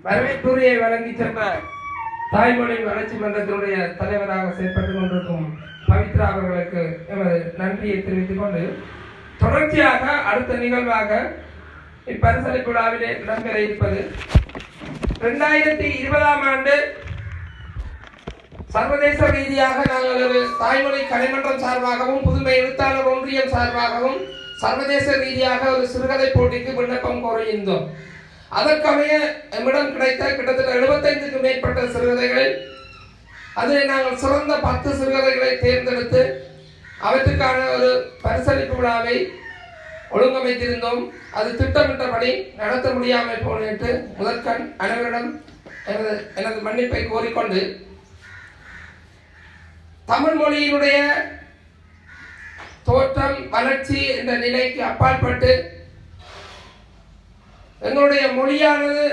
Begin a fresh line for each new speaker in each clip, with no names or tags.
வரவேற்புரையை வழங்கி சென்ற தாய்மொழி வளர்ச்சி மன்றத்தினுடைய தலைவராக செயல்பட்டுக் கொண்டிருக்கும் பவித்ரா அவர்களுக்கு எமது நன்றியை தெரிவித்துக் கொண்டு தொடர்ச்சியாக அடுத்த நிகழ்வாக இப்பரிசளிப்பு விழாவிலே இடம்பெற இருப்பது 2020 ஆண்டு சர்வதேச ரீதியாக நாங்கள் ஒரு தாய்மொழி கலைமன்றம் சார்பாகவும் புதுமை எழுத்தாளர் ஒன்றியம் சார்பாகவும் சர்வதேச ரீதியாக ஒரு சிறுகதை போட்டிக்கு விண்ணப்பம் கோரியிருந்தோம். அதற்கமைய நம்மிடம் கிடைத்த கிட்டத்தட்ட 75க்கும் மேற்பட்ட சிறுகதைகளில் அதில் நாங்கள் சிறந்த 10 சிறுகதைகளை தேர்ந்தெடுத்து அவற்றுக்கான ஒரு பரிசளிப்பு விழாவை ஒழுங்கமைத்திருந்தோம். அது திட்டமிட்டபடி நடத்த முடியாமல் போனிட்டு முதற்கண் அனைவரிடம் எனது மன்னிப்பை கோரிக்கொண்டு தமிழ் மொழியினுடைய தோற்றம் வளர்ச்சி என்ற நிலைக்கு அப்பாற்பட்டு எங்களுடைய மொழியானது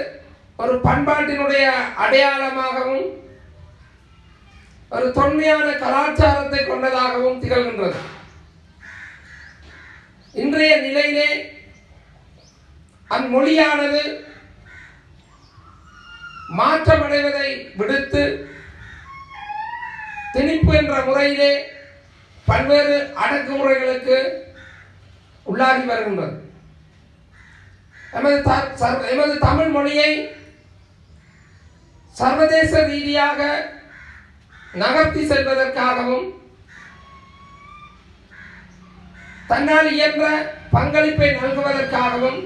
ஒரு பண்பாட்டினுடைய அடையாளமாகவும் ஒரு தொன்மையான கலாச்சாரத்தை கொண்டதாகவும் திகழ்கின்றது. இன்றைய நிலையிலே அம்மொழியானது மாற்றமடைவதை விடுத்து திணிப்பு என்ற முறையிலே பல்வேறு அடக்குமுறைகளுக்கு உள்ளாகி வருகின்றது. எமது தமிழ் மொழியை சர்வதேச ரீதியாக நகர்த்தி செல்வதற்காகவும் தன்னால் இயன்ற பங்களிப்பை நல்குவதற்காகவும்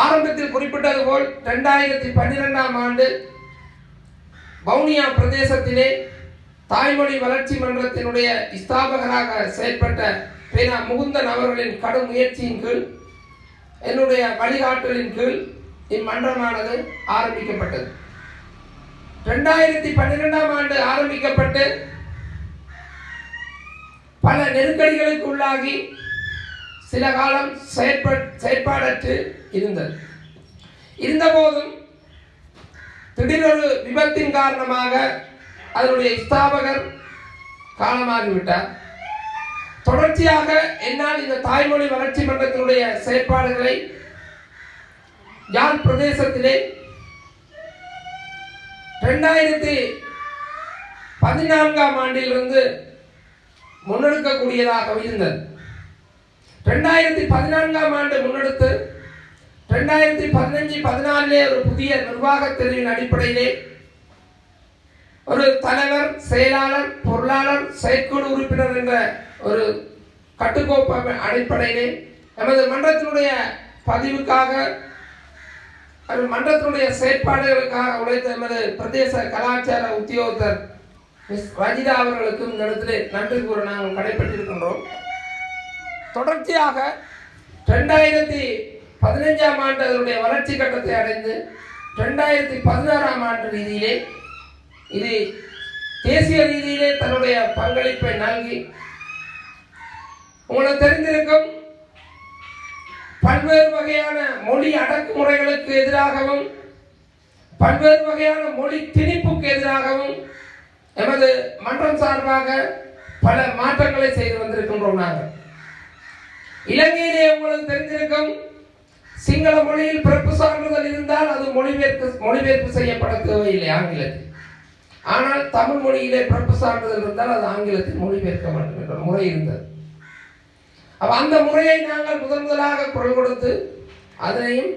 ஆரம்பத்தில் குறிப்பிட்டது போல் 2012 ஆண்டு வவுனியா பிரதேசத்திலே தாய்மொழி வளர்ச்சி மன்றத்தினுடைய ஸ்தாபகராக செயல்பட்ட பேனா முகுந்தன் அவர்களின் கடும் முயற்சியின் கீழ் என்னுடைய வழிகாட்டலின் கீழ் இம்மன்றமானது ஆரம்பிக்கப்பட்டது. 2012 ஆண்டு ஆரம்பிக்கப்பட்டு பல நெருக்கடிகளுக்கு உள்ளாகி சில காலம் செயற்பாடற்று இருந்தது. இருந்தபோதும் திடீரொரு விபத்தின் காரணமாக அதனுடைய ஸ்தாபகர் காலமாகிவிட்டார். தொடர்ச்சியாக என்னால் இந்த தாய்மொழி வளர்ச்சி மன்றத்தினுடைய செயற்பாடுகளை யாழ் பிரதேசத்திலே 2014 ஆண்டிலிருந்து முன்னெடுக்கக்கூடியதாக இருந்தது. 2014 ஆண்டு முன்னெடுத்து 2015-14 ஒரு புதிய நிர்வாக தெரிவின் அடிப்படையிலே ஒரு தலைவர், செயலாளர், பொருளாளர், செயற்குழு உறுப்பினர் என்ற ஒரு கட்டுக்கோப்பு அடிப்படையிலே எமது மன்றத்தினுடைய பதிவுக்காக மன்றத்தினுடைய செயற்பாடுகளுக்காக உழைத்த எமது பிரதேச கலாச்சார உத்தியோகத்தர் மிஸ் ரஜிதா அவர்களுக்கும் இந்த இடத்திலே நன்றி கூற நாங்கள் கடைபெற்றிருக்கின்றோம். தொடர்ச்சியாக 2015 ஆண்டு அதனுடைய வளர்ச்சி கட்டத்தை அடைந்து 2016 ஆண்டு ரீதியிலே இது தேசிய ரீதியிலே தன்னுடைய பங்களிப்பை நல்கி உங்களுக்கு தெரிந்திருக்கும் பல்வேறு வகையான மொழி அடக்குமுறைகளுக்கு எதிராகவும் பல்வேறு வகையான மொழி திணிப்புக்கு எதிராகவும் எமது மன்றம் சார்பாக பல மாற்றங்களை செய்து வந்திருக்கின்றோம். நாங்கள் இலங்கையிலே உங்களுக்கு தெரிந்திருக்கும் சிங்கள மொழியில் பிறப்பு சான்றிதழ் இருந்தால் அது மொழிபெயர்ப்பு செய்யப்பட தேவையில்லை ஆங்கிலத்தில். ஆனால் தமிழ் மொழியிலே பிறப்பு சான்றிதழ் இருந்தால் அது ஆங்கிலத்தில் மொழிபெயர்க்க வேண்டும் என்ற முறை இருந்தது. அந்த முறையை நாங்கள் முதலாக குரல் கொடுத்து அதனையும்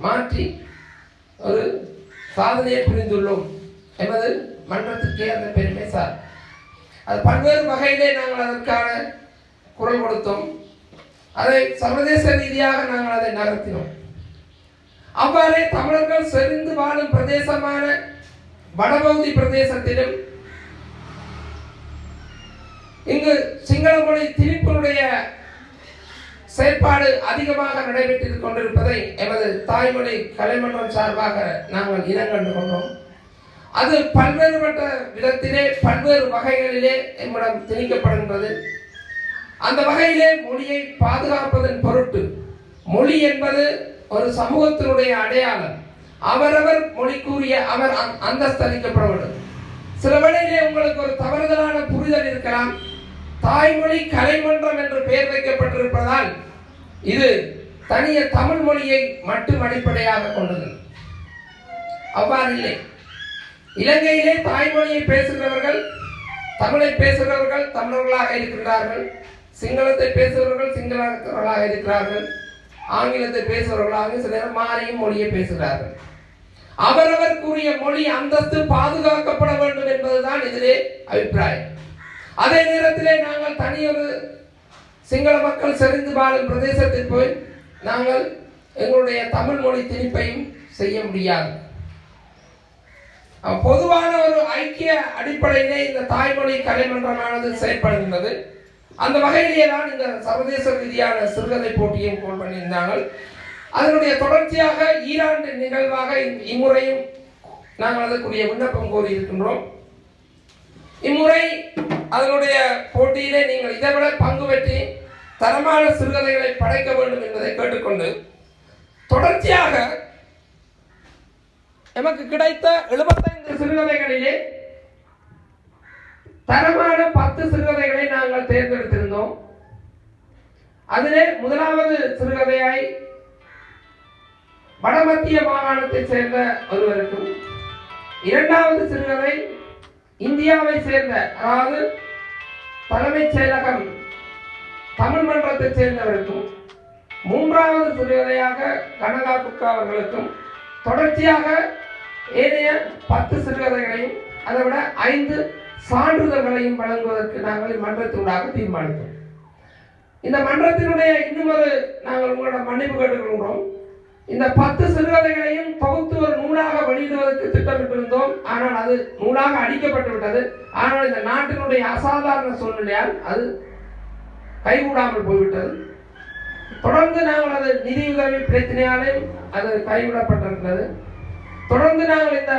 மாற்றி ஒரு சாதனையை புரிந்துள்ளோம். எமது மன்றத்திற்கே அந்த பெருமை சார். அது பல்வேறு வகையிலே நாங்கள் அதற்கான குரல் கொடுத்தோம். அதை சர்வதேச ரீதியாக நாங்கள் அதை நகர்த்தினோம். அவ்வாறே தமிழர்கள் செறிந்து வாழும் பிரதேசமான வடபகுதி பிரதேசத்திலும் இங்கு சிங்கள மொழி திணிப்பினுடைய செயற்பாடு அதிகமாக நடைபெற்றுக் கொண்டிருப்பதை எமது தாய்மொழி கலைமன்றம் சார்பாக நாங்கள் இனங்கண்டு கொண்டோம். அது பல்வேறுபட்ட விதத்திலே பல்வேறு வகைகளிலே எம்மிடம் திணிக்கப்படுகின்றது. அந்த வகையிலே மொழியை பாதுகாப்பதன் பொருட்டு மொழி என்பது ஒரு சமூகத்தினுடைய அடையாளம். அவரவர் மொழிக்குரிய அவர் அந்தஸ்து அளிக்கப்பட வேண்டும். சில வேளையிலே உங்களுக்கு ஒரு தவறுதலான புரிதல் இருக்கலாம். தாய்மொழி கலைமன்றம் என்று பெயர் வைக்கப்பட்டிருப்பதால் இது தனிய தமிழ் மொழியை மட்டும் அடிப்படையாக கொண்டது. அவ்வாறு இல்லை. இலங்கையிலே தாய்மொழியை பேசுகிறவர்கள், தமிழை பேசுகிறவர்கள் தமிழர்களாக இருக்கின்றார்கள், சிங்களத்தை பேசுகிறவர்கள் சிங்களர்களாக இருக்கிறார்கள், ஆங்கிலத்தை பேசுகிறவர்களாக சில நேரம் மாறியும் மொழியை பேசுகிறார்கள். அவரவர் கூறிய மொழி அந்தஸ்து பாதுகாக்கப்பட வேண்டும் என்பதுதான் இதிலே அபிப்பிராயம். அதே நேரத்திலே நாங்கள் தனியொரு சிங்கள மக்கள் செறிந்து வாழும் பிரதேசத்தில் போய் நாங்கள் எங்களுடைய தமிழ் மொழி திணிப்பையும் செய்ய முடியாது. பொதுவான ஒரு ஐக்கிய அடிப்படையிலே இந்த தாய்மொழி கலைமன்றமானது செயல்படுகின்றது. அந்த வகையிலேயே தான் இந்த சர்வதேச ரீதியான சிறுகதை போட்டியும் கோல் பண்ணியிருந்தார்கள். அதனுடைய தொடர்ச்சியாக ஈராண்டு நிகழ்வாக இம்முறையும் நாங்கள் அதற்குரிய விண்ணப்பம் கோரி இருக்கின்றோம். இம்முறை அதனுடைய போட்டியிலே நீங்கள் இதைவிட பங்கு பெற்றி தரமான சிறுகதைகளை படைக்க வேண்டும் என்பதை கேட்டுக்கொண்டு, தொடர்ச்சியாக எமக்கு கிடைத்த 75 சிறுகதைகளிலே தரமான 10 சிறுகதைகளை நாங்கள் தேர்ந்தெடுத்திருந்தோம். அதிலே முதலாவது சிறுகதையாய் வடமத்திய மாகாணத்தை சேர்ந்த ஒருவருக்கும், இரண்டாவது சிறுகதை இந்தியாவை சேர்ந்த, அதாவது தலைமைச் செயலகம் தமிழ் மன்றத்தை சேர்ந்தவருக்கும், மூன்றாவது சிறுகதையாக கனகா குக்கா அவர்களுக்கும், தொடர்ச்சியாக ஏனைய 10 சிறுகதைகளையும் அதை விட 5 சான்றிதழ்களையும் வழங்குவதற்கு நாங்கள் மன்றத்தினூடாக தீர்மானித்தோம். இந்த மன்றத்தினுடைய இன்னும் ஒரு நாங்கள் உங்களோட மன்னிப்பு கேட்டுக்கொள்கிறோம். இந்த 10 சிறுகதைகளையும் தொகுத்து ஒரு நூலாக வெளியிடுவதற்கு திட்டமிட்டிருந்தோம். ஆனால் அது நூலாக அடிக்கப்பட்டு விட்டது. ஆனால் இந்த நாட்டினுடைய அசாதாரண சூழ்நிலையால் அது கைகூடாமல் போய்விட்டது. தொடர்ந்து நாங்கள் அது நிதியுதவி பிரச்சனையாலே அது கைவிடப்பட்டிருக்கிறது. தொடர்ந்து நாங்கள் இந்த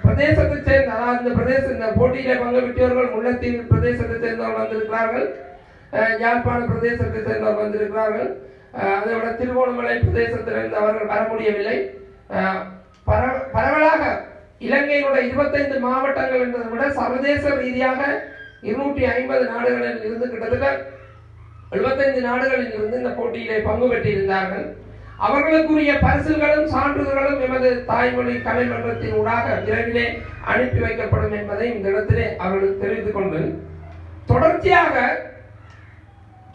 பிரதேசத்தை சேர்ந்த, அதாவது இந்த போட்டியில பங்கு பெற்றவர்கள் முல்லைத்தீவு பிரதேசத்தை சேர்ந்தவர்கள் வந்திருக்கிறார்கள், யாழ்ப்பாண பிரதேசத்தை சேர்ந்தவர்கள் வந்திருக்கிறார்கள், அதை விட திருகோணமலை பிரதேசத்திலிருந்து அவர்கள் வர முடியவில்லை. பரவலாக இலங்கையினுடைய 25 மாவட்டங்கள் என்பதை விட சர்வதேச ரீதியாக 250 நாடுகளில் இருந்து கிட்டத்தட்ட 75 நாடுகளில் இருந்து இந்த போட்டியிலே பங்கு பெற்றிருந்தார்கள். அவர்களுக்குரிய பரிசுகளும் சான்றிதழ்களும் எமது தாய்மொழி கலைமன்றத்தின் ஊடாக விரைவிலே அனுப்பி வைக்கப்படும் என்பதை இந்த இடத்திலே அவர்களுக்கு தெரிவித்துக் கொண்டு, தொடர்ச்சியாக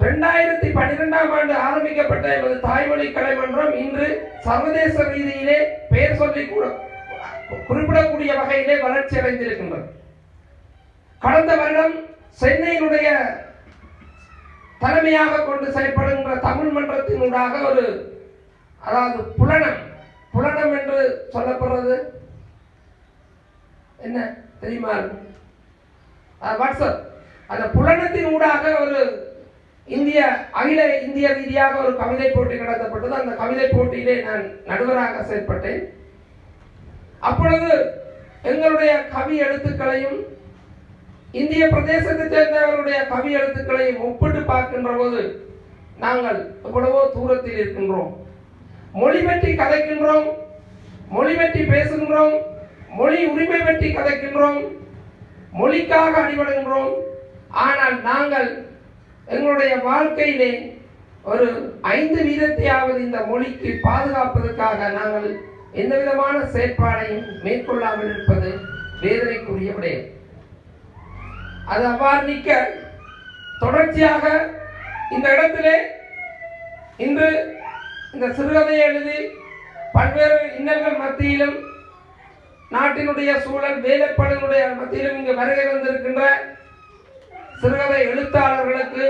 2012ஆம் ஆண்டு ஆரம்பிக்கப்பட்ட எமது தாய்மொழி கலைமன்றம் இன்று சர்வதேச ரீதியிலே பெயர் சொல்லி குறிப்பிடக்கூடிய வகையிலே வளர்ச்சி அடைந்திருக்கின்றது. கடந்த வருடம் சென்னையினுடைய தலைமையாக கொண்டு செயல்படுகின்ற தமிழ் மன்றத்தினூடாக ஒரு, அதாவது புலனம் என்று சொல்லப்படுறது என்ன தெரியுமா? வாட்ஸ்அப். அந்த புலனத்தின் ஊடாக ஒரு அகில இந்திய ரீதியாக ஒரு கவிதை போட்டி நடத்தப்பட்டது. அந்த கவிதை போட்டியிலே நான் நடுவராக செயல்பட்டேன். அப்பொழுது எங்களுடைய கவி எழுத்துக்களையும் இந்திய பிரதேசத்தை சேர்ந்தவர்களுடைய கவி எழுத்துக்களையும் ஒப்பிட்டு பார்க்கின்ற போது நாங்கள் எவ்வளவோ தூரத்தில் இருக்கின்றோம். மொழி பற்றி கதைக்கின்றோம், மொழி பற்றி பேசுகின்றோம், மொழி உரிமை பற்றி கதைக்கின்றோம், மொழிக்காக அடிபடுகின்றோம். ஆனால் நாங்கள் எங்களுடைய வாழ்க்கையிலே ஒரு 5 வீதத்தையாவது இந்த மொழிக்கு பாதுகாப்பதற்காக நாங்கள் எந்த விதமான செயற்பாடையும் மேற்கொள்ளாமல் இருப்பது வேதனைக்குரிய விடயம். அது அவ்வாறு நிற்க, தொடர்ச்சியாக இந்த இடத்திலே இன்று இந்த சிறுகதையை எழுதி பல்வேறு இன்னல்கள் மத்தியிலும் நாட்டினுடைய சூழல் வேலைப்பாடுகளுடைய மத்தியிலும் இங்கு வருகை வந்திருக்கின்ற சிறுகதை எழுத்தாளர்களுக்கு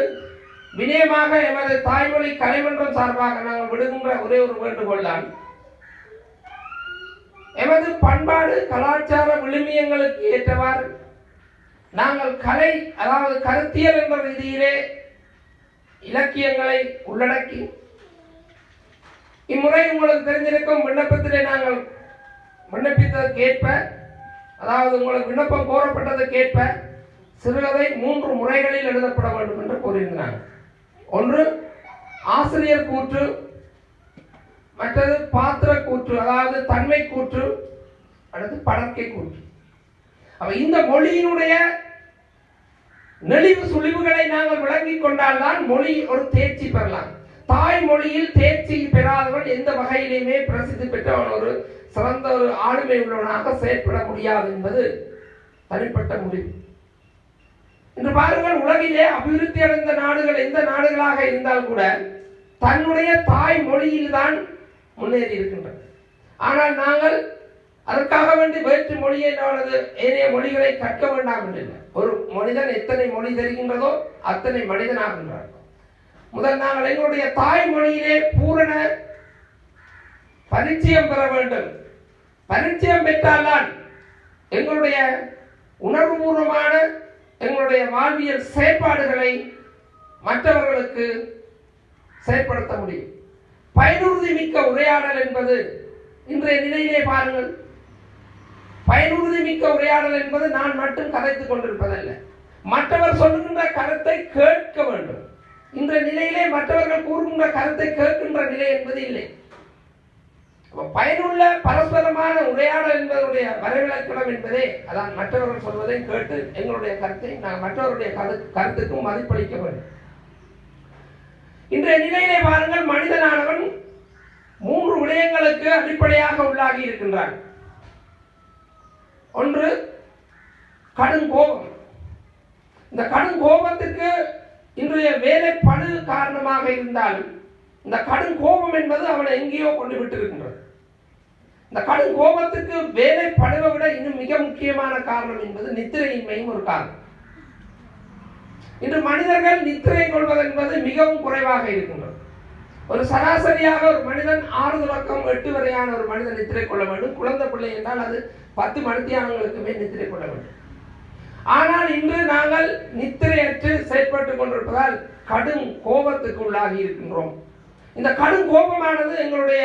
வினயமாக எமது தாய்மொழி கலைமன்றம் சார்பாக நாங்கள் விடுகின்ற ஒரே ஒரு வேண்டுகோள் தான், எமது பண்பாடு கலாச்சார விழுமியங்களுக்கு ஏற்றவாறு நாங்கள் கலை, அதாவது கருத்தியல் என்ற ரீதியிலே இலக்கியங்களை உள்ளடக்கி, இம்முறை உங்களுக்கு தெரிஞ்சிருக்கும் விண்ணப்பத்திலே நாங்கள் விண்ணப்பித்ததற்கேற்ப, அதாவது உங்களுக்கு விண்ணப்பம் கோரப்பட்டதற்கேற்ப சிறுகதை 3 முறைகளில் எழுதப்பட வேண்டும் என்று கூறியிருந்தாங்க. ஒன்று ஆசிரியர் கூற்று, மற்றது பாத்திர கூற்று, அதாவது தன்மை கூற்று, அடுத்து படற்கை கூற்று. அப்ப இந்த மொழியினுடைய நெளிவு சுழிவுகளை நாங்கள் விளங்கிக் கொண்டால்தான் மொழி ஒரு தேர்ச்சி பெறலாம். தாய்மொழியில் தேர்ச்சி பெறாதவன் எந்த வகையிலுமே பிரசித்தி பெற்றவன் ஒரு சிறந்த ஒரு ஆளுமை உள்ளவனாக செயற்பட முடியாது என்பது தனிப்பட்ட முடிவு. இன்று பாருங்கள், உலகிலே அபிவிருத்தி அடைந்த நாடுகள் எந்த நாடுகளாக இருந்தால் கூட தன்னுடைய தாய் மொழியில் தான் முன்னேறி இருக்கின்றன. ஆனால் நாங்கள் அதற்காக வேண்டி வேற்று மொழியை ஏனைய மொழிகளை கற்க வேண்டாம் என்று. ஒரு மனிதன் எத்தனை மொழி தெரிகின்றதோ அத்தனை மனிதனாகின்றார். முதல் நாங்கள் எங்களுடைய தாய்மொழியிலே பூரண பரிச்சயம் பெற வேண்டும். பரிச்சயம் பெற்றால்தான் எங்களுடைய உணர்வுபூர்வமான எங்களுடைய வாழ்வியல் செயற்பாடுகளை மற்றவர்களுக்கு செயற்படுத்த முடியும். பயனுறுதி மிக்க உரையாடல் என்பது இன்றைய நிலையிலே பாருங்கள், பயனுறுதி மிக்க உரையாடல் என்பது நான் மட்டும் கதைத்துக் கொண்டிருப்பதல்ல, மற்றவர் சொல்லுகின்ற கருத்தை கேட்க வேண்டும். இன்றைய நிலையிலே மற்றவர்கள் கூறுகின்ற கருத்தை கேட்கின்ற நிலை என்பது இல்லை. பயனுள்ள பரஸ்பரமான உரையாடல் என்பதனுடைய வரவிலக்கணம் என்பதே அதான் மற்றவர்கள் சொல்வதை கேட்டு எங்களுடைய கருத்தை நாங்கள் மற்றவருடைய கருத்துக்கும் மதிப்பளிக்க வேண்டும். இன்றைய நிலையிலே பாருங்கள், மனிதனானவன் 3 விடயங்களுக்கு அடிப்படையாக உள்ளாகி இருக்கின்றான். ஒன்று கடும் கோபம். இந்த கடும் கோபத்துக்கு இன்றைய வேலை பழு காரணமாக இருந்தால் இந்த கடும் கோபம் என்பது அவனை எங்கேயோ கொண்டு விட்டு இருக்கின்றது. இந்த கடும் கோபத்துக்கு வேலை பழுவை விட இன்னும் மிக முக்கியமான காரணம் என்பது நித்திரையின்மையும் ஒரு காரணம். இன்று மனிதர்கள் நித்திரை கொள்வது என்பது மிகவும் குறைவாக இருக்கின்றது. ஒரு சராசரியாக ஒரு மனிதன் 6 தொடக்கம் 8 வரையான ஒரு மனிதன் நித்திரை கொள்ள வேண்டும். குழந்தை பிள்ளை என்றால் அது 10 மணித்தியானங்களுக்குமே நித்திரை கொள்ள வேண்டும். ஆனால் இன்று நாங்கள் நித்திரையற்று செயற்பட்டுக் கொண்டிருப்பதால் கடும் கோபத்துக்கு உள்ளாகி இருக்கின்றோம். இந்த கடும் கோபமானது எங்களுடைய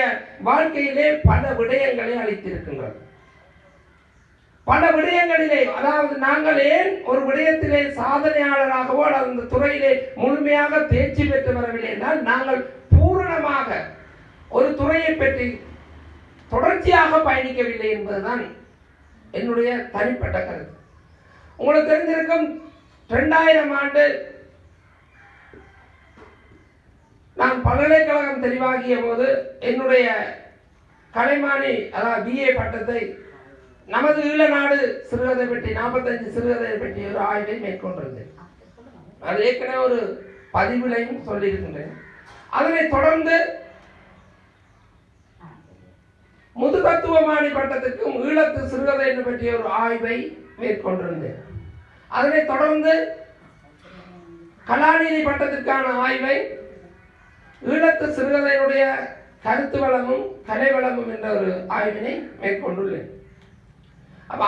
வாழ்க்கையிலே பல விடயங்களை அளித்திருக்கின்றது. பல விடயங்களிலே, அதாவது நாங்கள் ஏன் ஒரு விடயத்திலே சாதனையாளராகவோ அல்லது அந்த துறையிலே முழுமையாக தேர்ச்சி பெற்று வரவில்லை என்றால் நாங்கள் பூரணமாக ஒரு துறையை பற்றி தொடர்ச்சியாக பயணிக்கவில்லை என்பதுதான் என்னுடைய தனிப்பட்ட கருத்து. உங்களுக்கு தெரிஞ்சிருக்கும், 2000 ஆண்டு நான் பல்கலைக்கழகம் தெரிவாகிய போது என்னுடைய கலைமானி அதாவது BA பட்டத்தை நமது ஈழநாடு சிறுகதை பற்றி 45 சிறுகதை பற்றி ஒரு ஆய்வை மேற்கொண்டிருந்தேன். அது ஏற்கனவே ஒரு பதிவிலையும் சொல்லியிருக்கின்றேன். அதனை தொடர்ந்து முதுதத்துவமானி பட்டத்திற்கும் ஈழத்து சிறுகதை பற்றிய ஒரு ஆய்வை மேற்கொண்டிருந்தேன். அதனை தொடர்ந்து கலாநிதி பட்டத்திற்கான ஆய்வை ஈழத்து சிறுகதையினுடைய கருத்து வளமும் கலை வளமும் என்ற ஒரு ஆய்வினை மேற்கொண்டுள்ளேன்.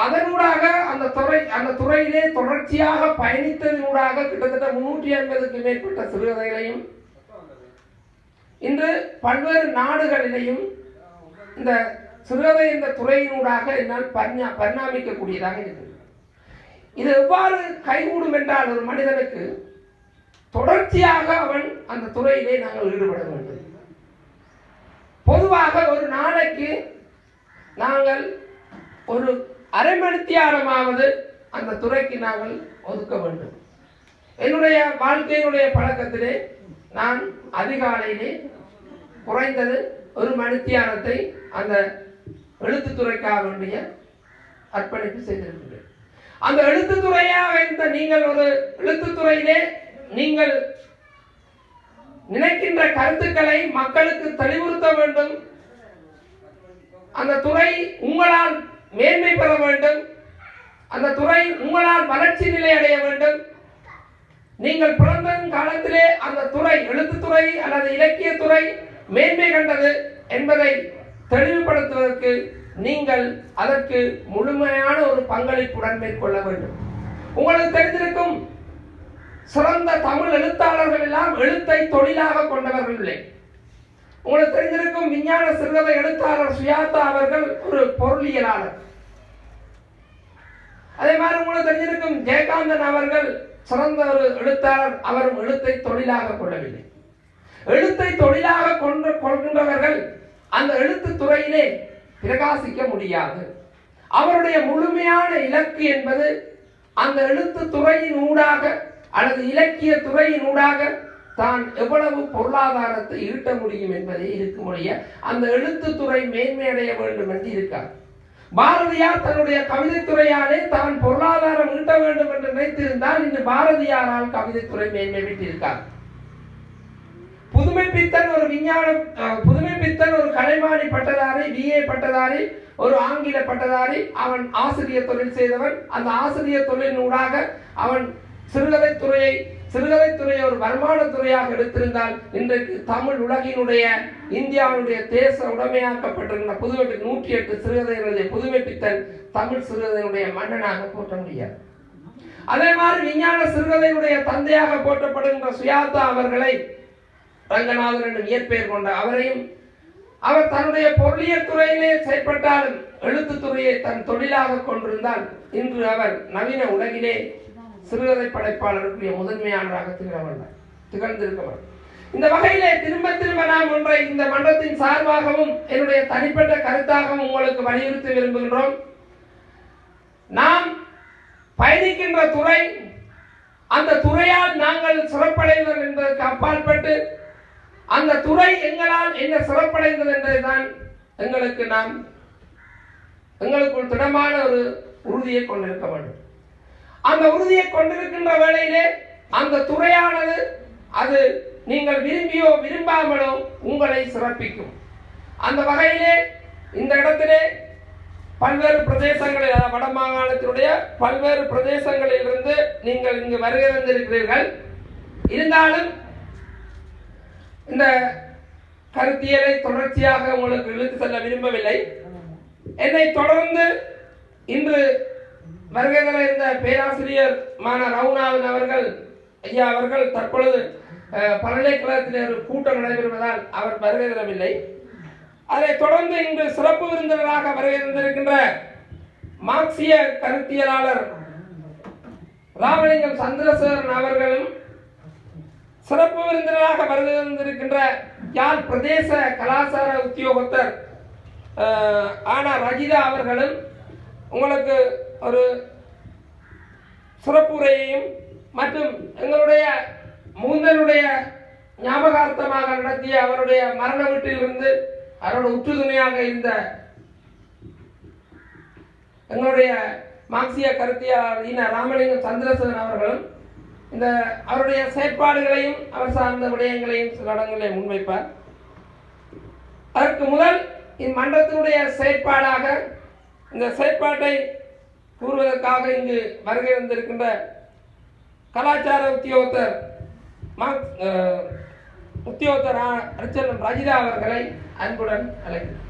அதனூடாக அந்த துறையிலே தொடர்ச்சியாக பயணித்ததனூடாக கிட்டத்தட்ட 350க்கு மேற்பட்ட சிறுகதைகளையும் இன்று பல்வேறு நாடுகளிலேயும் இந்த சிறுகதை என்ற துறையினூடாக என்னால் பரிணாமிக்கக்கூடியதாக இருக்கிறது. இது எவ்வாறு கைகூடும் என்றால் ஒரு மனிதனுக்கு தொடர்ச்சியாக அவன் அந்த துறையிலே நாங்கள் ஈடுபட வேண்டும். பொதுவாக ஒரு நாளைக்கு நாங்கள் ஒரு அரை மணித்தியாலமாவது அந்த துறைக்கு நாங்கள் ஒதுக்க வேண்டும். என்னுடைய வாழ்க்கையினுடைய பழக்கத்திலே நான் அதிகாலையிலே குறைந்தது ஒரு மணித்தியாலத்தை அந்த எழுத்துத்துறைக்காக வேண்டிய அர்ப்பணிப்பு செய்திருக்கின்றேன். அந்த எழுத்துத்துறையாக இருந்த நீங்கள் ஒரு எழுத்துத்துறையிலே நீங்கள் நினைக்கின்ற கருத்துக்களை மக்களுக்கு தெளிவுறுத்த வேண்டும். அந்த துறை உங்களால் மேன்மை பெற வேண்டும். அந்த துறை உங்களால் வளர்ச்சி நிலை அடைய வேண்டும். நீங்கள் பிறந்த காலத்திலே அந்த துறை எழுத்துத்துறை அல்லது இலக்கியத்துறை மேன்மை கண்டது என்பதை தெளிவுபடுத்துவதற்கு நீங்கள் அதற்கு முழுமையான ஒரு பங்களிப்புடன் மேற்கொள்ள வேண்டும். உங்களுக்கு தெரிந்திருக்கும், சிறந்த தமிழ் எழுத்தாளர்கள் எல்லாம் எழுத்தை தொழிலாக கொண்டவர்கள் இல்லை. உங்களுக்கு தெரிந்திருக்கும், விஞ்ஞான சிறுகதை எழுத்தாளர் சுயாதா அவர்கள் ஒரு பொருளியலாளர். அதே மாதிரி உங்களுக்கு தெரிஞ்சிருக்கும், ஜெயகாந்தன் அவர்கள் சிறந்த ஒரு எழுத்தாளர். அவரும் எழுத்தை தொழிலாக கொள்ளவில்லை. எழுத்தை தொழிலாக கொள்கின்றவர்கள் அந்த எழுத்து துறையிலே பிரகாசிக்க முடியாது. அவருடைய முழுமையான இலக்கு என்பது அந்த எழுத்து துறையின் ஊடாக அல்லது இலக்கிய துறையின் ஊடாக தான் எவ்வளவு பொருளாதாரத்தை ஈட்ட முடியும் என்பதே இருக்குமொழிய அந்த எழுத்துத்துறை மேன்மையடைய வேண்டும் என்று இருக்கார். பாரதியார் தன்னுடைய கவிதைத்துறையாலே தான் பொருளாதாரம் ஈட்ட வேண்டும் என்று நினைத்திருந்தால் இன்று பாரதியாரால் கவிதைத்துறை மேன்மை பெற்றிருக்கார். புதுமைப்பித்தன் ஒரு புதுமைப்பித்தன் ஒரு கலைமானி பட்டதாரி, BA பட்டதாரி, ஒரு ஆங்கில பட்டதாரி. அவன் ஆசிரியர் தொழில் செய்தவன். அந்த ஆசிரியர் தொழிலினூடாக அவன் சிறுகதைத்துறையை ஒரு வருமான துறையாக எடுத்திருந்தால் இன்றைக்கு தமிழ் உலகினுடைய இந்தியாவுடைய தேச உடைமையாக்கப்பட்டிருக்கிற புதுமை 108 சிறுகதைகளுடைய புதுமைப்பித்தன் தமிழ் சிறுகதையினுடைய மன்னனாக போற்ற முடியாது. அதே மாதிரி விஞ்ஞான சிறுகதையினுடைய தந்தையாக போற்றப்படுகின்ற சுயாதா அவர்களை ரங்கநாதன் என்று இயற்பெயர் கொண்ட அவரையும் அவர் தன்னுடைய பொருளியல் துறையிலே செயற்பட்டாலும் எழுத்துத்துறையை தன் தொழிலாக கொண்டிருந்தால் இன்று அவர் நவீன உலகிலே சிறுகதை படைப்பாளருக்குரிய முதன்மையானராக திகழ்ந்திருக்கிறவர். இந்த வகையிலே திரும்ப திரும்ப நாம் ஒன்றை இந்த மன்றத்தின் சார்பாகவும் என்னுடைய தனிப்பட்ட கருத்தாகவும் உங்களுக்கு வலியுறுத்தி விரும்புகின்றோம். நாம் பயணிக்கின்ற துறை, அந்த துறையால் நாங்கள் சிறப்படைவர் என்பதற்கு அப்பாற்பட்டு அந்த துறை எங்களால் என்ன சிறப்படைந்தது என்பதைதான் எங்களுக்குள் திடமான ஒரு உறுதியை கொண்டிருக்க வேண்டும். அந்த உறுதியை கொண்டிருக்கின்ற வேளையிலே அந்த துறையானது அது நீங்கள் விரும்பியோ விரும்பாமலோ உங்களை சிறப்பிக்கும். அந்த வகையிலே இந்த இடத்திலே பல்வேறு பிரதேசங்களில், வட மாகாணத்தினுடைய பல்வேறு பிரதேசங்களில் இருந்து நீங்கள் இங்கு வருகை தந்திருக்கிறீர்கள். இருந்தாலும் இந்த கருத்தியலை தொடர்ச்சியாக உங்களுக்கு இழுத்து செல்ல விரும்பவில்லை. என்னை தொடர்ந்து இன்று வருகை தர இருந்த பேராசிரியர் மான ரவுநாதன் அவர்கள் ஐயா அவர்கள் தற்பொழுது பல்கலைக்கழகத்தில் ஒரு கூட்டம் நடைபெறுவதால் அவர் வருகை தரவில்லை. அதை தொடர்ந்து இன்று சிறப்பு விருந்தினராக வருகை தந்திருக்கின்ற மார்க்சிய கருத்தியலாளர் ராமலிங்கம் சந்திரசேகரன் அவர்களும், சிறப்பு விருந்தினராக வருகை தந்திருக்கின்ற யாழ் பிரதேச கலாச்சார உத்தியோகத்தர் ஆனா ரஜிதா அவர்களும் உங்களுக்கு ஒரு சிறப்புரையையும் மற்றும் எங்களுடைய முந்தனுடைய ஞாபகார்த்தமாக நடத்திய அவருடைய மரண வீட்டிலிருந்து அவரோட உற்றுதுணையாக இருந்த எங்களுடைய மார்க்சிய கருத்தியலாளர் ராமலிங்கம் சந்திரசேகரன் அவர்களும் இந்த அவருடைய செயற்பாடுகளையும் அவர் சார்ந்த விடயங்களையும் சில இடங்களிலே முன்வைப்பார். அதற்கு முதல் இம்மன்றத்தினுடைய செயற்பாடாக இந்த செயற்பாட்டை கூறுவதற்காக இங்கு வருகை வந்திருக்கின்ற கலாச்சார உத்தியோகத்தர் அர்ச்சனம் ரஜிதா அவர்களை அன்புடன் அழைக்கிறேன்.